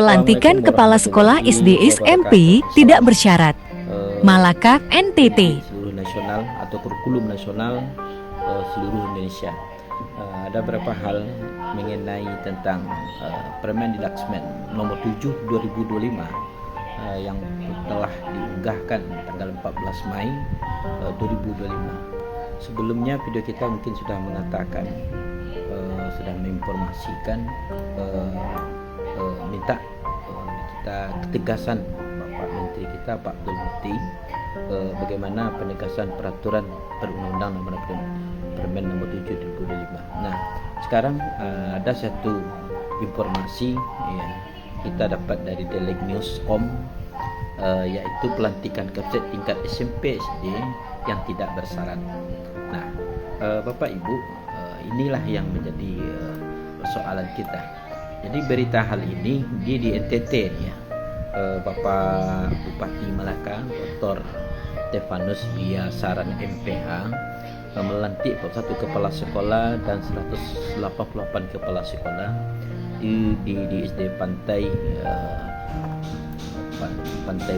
Pelantikan Kepala Sekolah SD SMP tidak bersyarat. Malaka, NTT. Seluruh nasional atau kurikulum nasional seluruh Indonesia. Ada beberapa hal mengenai tentang Permendikbud nomor 7 2025 yang telah diunggahkan tanggal 14 Mei 2025. Sebelumnya video kita mungkin sudah mengatakan, sudah menginformasikan, minta kita ketegasan Bapak Menteri kita Pak Abdul Muti, bagaimana penegasan peraturan perundang-undang nomor Permen nomor 7 2025. Nah, sekarang ada satu informasi ya, kita dapat dari Delegnews.com, yaitu pelantikan kapset tingkat SMP SD yang tidak bersyarat. Nah, Bapak Ibu, inilah yang menjadi persoalan kita. Jadi berita hal ini di NTT ya. Bapak Bupati Malaka Dr. Stefanus Lia Saran MPH melantik 1 kepala sekolah dan 188 kepala sekolah di SD Pantai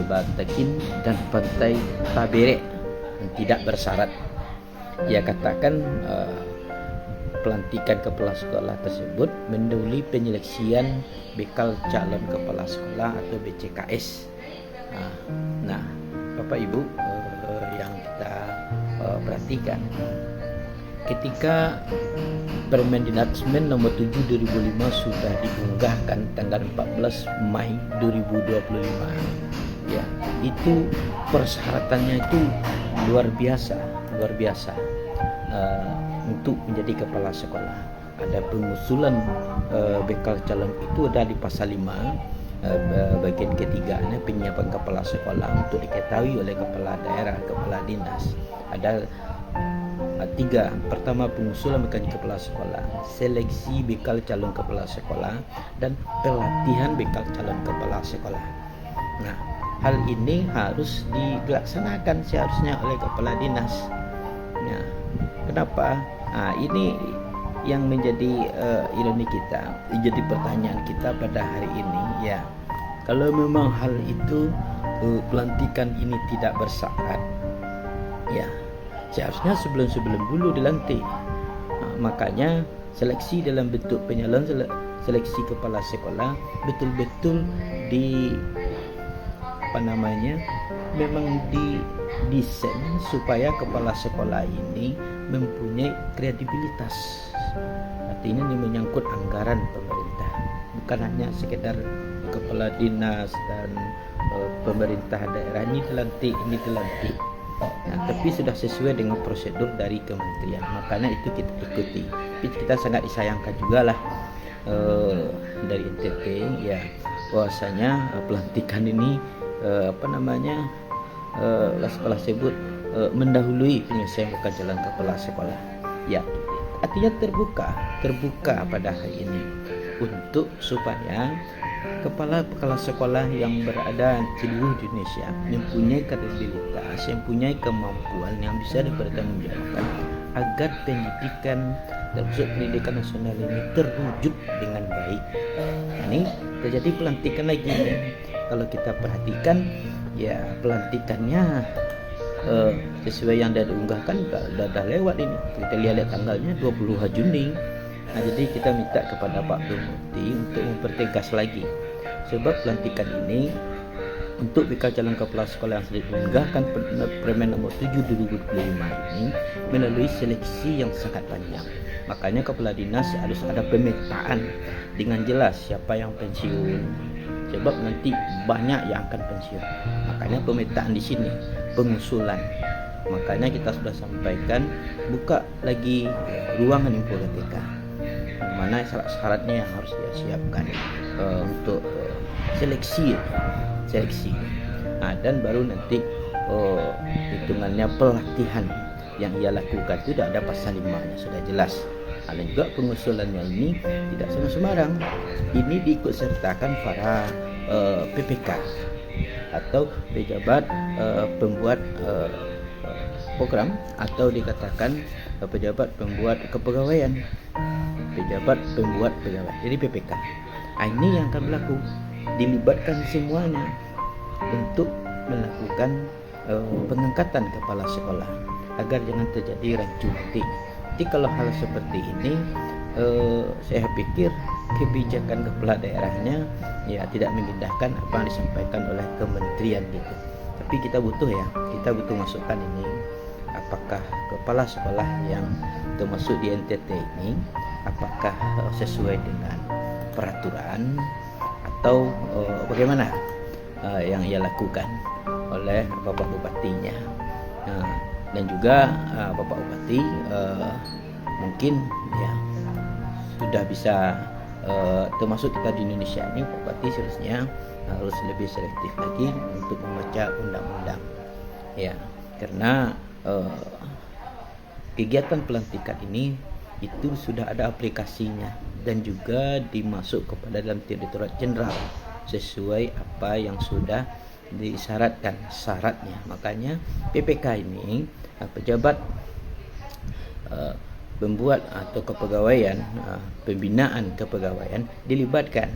Batakin dan Pantai Tabere yang tidak bersyarat. Ia katakan pelantikan kepala sekolah tersebut mendahului penyeleksian bekal calon kepala sekolah atau BCKS. Nah, Bapak Ibu yang kita perhatikan, ketika Permendikbud nomor 7 2005 sudah diunggahkan tanggal 14 Mei 2025 ya, itu persyaratannya itu luar biasa untuk menjadi kepala sekolah. Ada pengusulan bekal calon itu ada di pasal 5 bagian ketiga, penyiapan kepala sekolah untuk diketahui oleh kepala daerah, kepala dinas. Ada 3. Pertama, pengusulan bekal kepala sekolah, seleksi bekal calon kepala sekolah, dan pelatihan bekal calon kepala sekolah. Nah, hal ini harus dilaksanakan seharusnya oleh kepala dinas. Nah, kenapa? Ini yang menjadi ironi kita, jadi pertanyaan kita pada hari ini ya. Kalau memang hal itu pelantikan ini tidak bersyarat, ya seharusnya sebelum dulu dilantik. Makanya seleksi dalam bentuk penyalon seleksi kepala sekolah betul-betul memang didesain supaya kepala sekolah ini mempunyai kredibilitas. Artinya ini menyangkut anggaran pemerintah, bukan hanya sekedar kepala dinas dan pemerintah daerah ini dilantik. Nah, tapi sudah sesuai dengan prosedur dari kementerian, makanya itu kita ikuti. Kita sangat disayangkan juga lah dari NTT ya, bahwasanya pelantikan ini sekolah tersebut mendahului penyelesaian bekal calon kepala sekolah. Ya, artinya terbuka pada hari ini untuk supaya kepala sekolah yang berada di seluruh Indonesia mempunyai kredibilitas, mempunyai kemampuan yang bisa dipertanggungjawabkan agar pendidikan termasuk pendidikan nasional ini terwujud dengan baik. Ini terjadi pelantikan lagi. Kalau kita perhatikan ya, pelantikannya sesuai yang sudah diunggahkan sudah lewat ini. Kita lihat tanggalnya 20 Juni. Nah, jadi kita minta kepada Pak Abdul Muti untuk mempertegas lagi, sebab pelantikan ini untuk bekal calon kepala sekolah yang sudah diunggahkan Permen nomor 7 2025 ini melalui seleksi yang sangat panjang. Makanya kepala dinas harus ada pemetaan dengan jelas siapa yang pensiun, sebab nanti banyak yang akan pensiun. Makanya pemetaan di sini, pengusulan. Makanya kita sudah sampaikan buka lagi ruangan informatika, mana syarat-syaratnya yang harus disiapkan untuk seleksi. Dan baru nanti hitungannya pelatihan yang ia lakukan itu sudah ada pasal 5-nya, sudah jelas. Dan juga pengusulannya ini tidak sembarang. Ini diikut sertakan para PPK atau pejabat pembuat program, atau dikatakan pejabat pembuat kepegawaian, pejabat pembuat pegawai, jadi PPK. Ini yang akan berlaku. dilibatkan semuanya untuk melakukan pengangkatan kepala sekolah agar jangan terjadi rancuting. Jadi kalau hal seperti ini saya pikir kebijakan kepala daerahnya ya tidak mengindahkan apa yang disampaikan oleh kementerian gitu. Tapi kita butuh masukan ini. Apakah kepala sekolah yang termasuk di NTT ini apakah sesuai dengan peraturan atau bagaimana yang ia lakukan oleh Bapak Bupatinya. Dan juga Bapak Bupati mungkin ya sudah bisa termasuk kita di Indonesia ini, Bupati seharusnya harus lebih selektif lagi untuk membaca undang-undang ya, karena kegiatan pelantikan ini itu sudah ada aplikasinya dan juga dimasuk kepada dalam Direktorat Jenderal sesuai apa yang sudah disyaratkan syaratnya. Makanya PPK ini pejabat pembuat atau kepegawaian, pembinaan kepegawaian dilibatkan.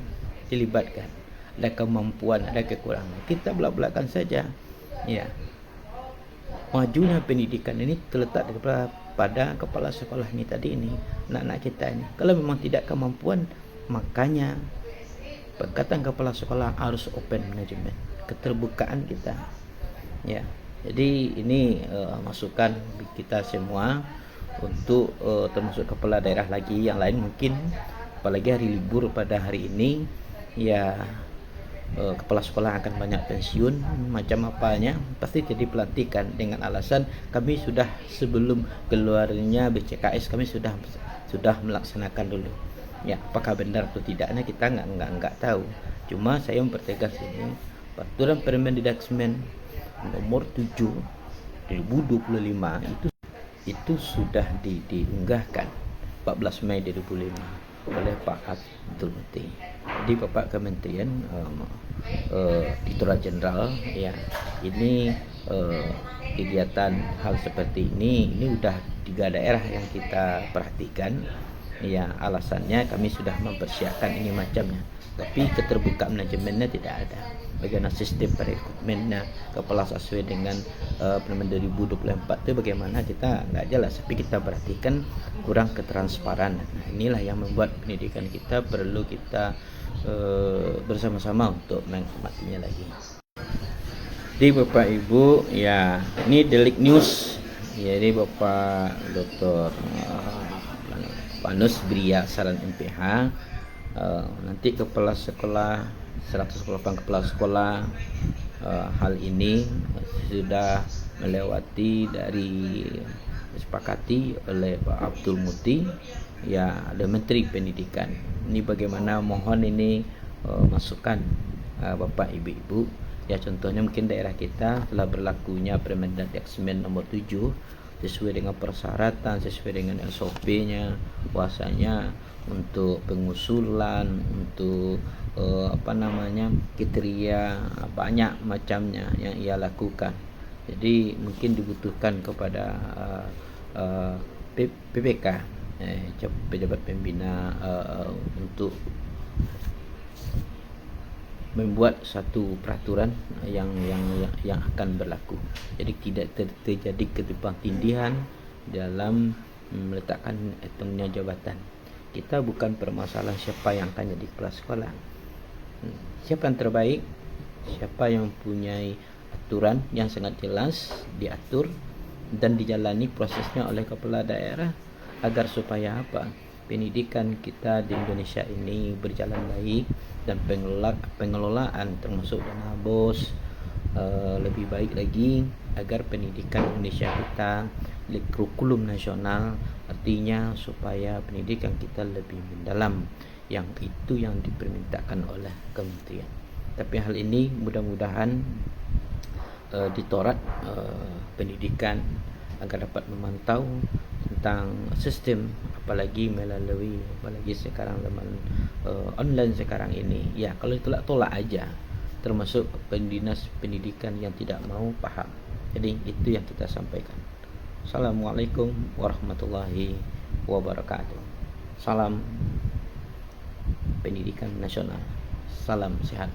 Ada kemampuan, ada kekurangan, kita belak-belakan saja ya. Majunya pendidikan ini terletak pada kepala sekolah ini tadi ini, anak-anak kita ini. Kalau memang tidak kemampuan, makanya perkataan kepala sekolah harus open management, keterbukaan kita ya. Jadi ini masukan kita semua untuk termasuk kepala daerah lagi yang lain mungkin, apalagi hari libur pada hari ini ya, kepala sekolah akan banyak pensiun macam apanya, pasti jadi pelantikan dengan alasan kami sudah sebelum keluarnya BCKS kami sudah melaksanakan dulu ya. Apakah benar atau tidaknya kita nggak tahu. Cuma saya mempertegas ini peraturan Permendikbud nomor 7 2025 itu sudah diunggahkan 14 Mei 2005 oleh Pak Abdul Muti. Jadi Bapak Kementerian Direktorat Jenderal ya, ini kegiatan hal seperti ini udah 3 daerah yang kita perhatikan ya. Alasannya kami sudah mempersiapkan ini macamnya, tapi keterbukaan manajemennya tidak ada. Bagaimana sistem perekrutmennya kepala sesuai dengan Permen 2024 itu bagaimana kita nggak jelas, tapi kita perhatikan kurang ketransparan. Nah, inilah yang membuat pendidikan kita perlu kita bersama-sama untuk menghormatinya lagi. Jadi Bapak Ibu ya, ini Delik News. Jadi Bapak Dr. Panus Bria Saran MPH, nanti kepala sekolah 108 kepala sekolah hal ini sudah melewati dari disepakati oleh Pak Abdul Muti ya, ada Menteri Pendidikan. Ini bagaimana mohon ini masukan Bapak Ibu-ibu ya. Contohnya mungkin daerah kita telah berlakunya Permendikbud nomor 7 sesuai dengan persyaratan, sesuai dengan SOP-nya, bahwasanya untuk pengusulan, untuk kriteria banyak macamnya yang ia lakukan. Jadi mungkin dibutuhkan kepada PPK pejabat pembina untuk membuat satu peraturan yang akan berlaku. Jadi tidak terjadi ketumpang tindihan dalam meletakkan etungnya jabatan. Kita bukan permasalahan siapa yang akan jadi kepala sekolah, siapa yang terbaik, siapa yang mempunyai aturan yang sangat jelas diatur dan dijalani prosesnya oleh kepala daerah agar supaya pendidikan kita di Indonesia ini berjalan baik dan pengelolaan termasuk dana BOS lebih baik lagi, agar pendidikan Indonesia kita kurikulum nasional, artinya supaya pendidikan kita lebih mendalam, yang itu yang dipermintakan oleh kementerian. Tapi hal ini mudah-mudahan Direktorat Pendidikan agar dapat memantau tentang sistem, apalagi sekarang zaman online sekarang ini ya. Kalau ditolak aja, termasuk pendinas pendidikan yang tidak mau paham. Jadi itu yang kita sampaikan. Assalamualaikum warahmatullahi wabarakatuh. Salam pendidikan nasional. Salam sehat.